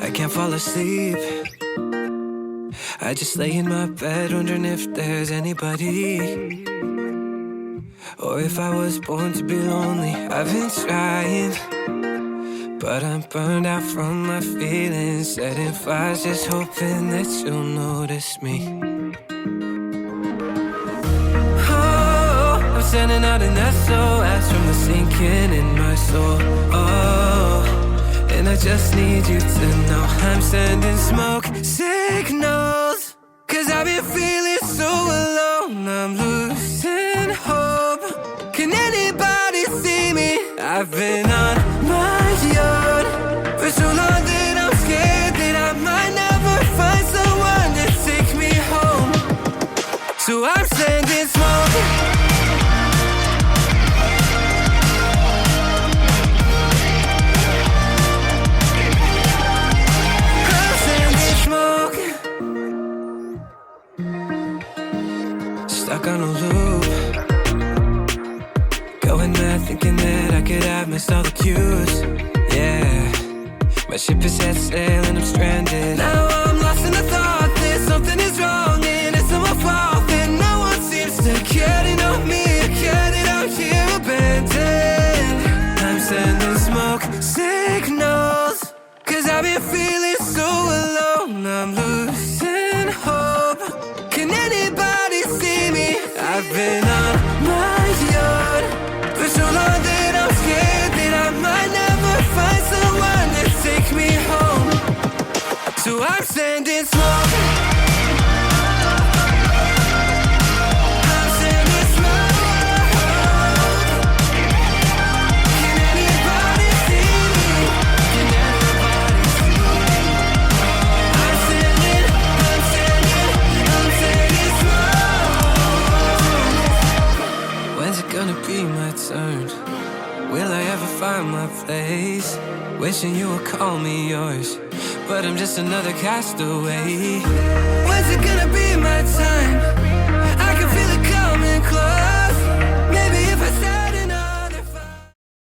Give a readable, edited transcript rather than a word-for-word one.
I can't fall asleep. I just lay in my bed wondering if there's anybody, or if I was born to be lonely. I've been trying, but I'm burned out from my feelings, setting fires, just hoping that you'll notice me. Oh, I'm sending out an SOS from the sinking in my soul. Oh, and I just need you to know I'm sending smoke signals, 'cause I've been feeling so alone. I'm losing hope. Can anybody see me? I've been on my own for so long that I'm scared that I might never find someone to take me home. So I'm sending smoke. Stuck on a loop, going mad thinking that I could have missed all the cues. Yeah, my ship is set sail and I'm stranded. Now I'm lost in the thought that something is wrong and it's not my fault that no one seems to care to know me. I care that I'm here abandoned. I'm sending smoke signals, 'cause I've been feeling so alone. I'm losing hope. Can anybody see me? I've been on my own for so long that I'm scared that I might never find someone to take me home. So I'm sending smoke. I'm sending smoke. Can anybody see me? Can anybody see me? I'm sending smoke. When's it gonna be my turn? Will I ever find my place? Wishing you would call me yours, but I'm just another castaway. When's it gonna be my time?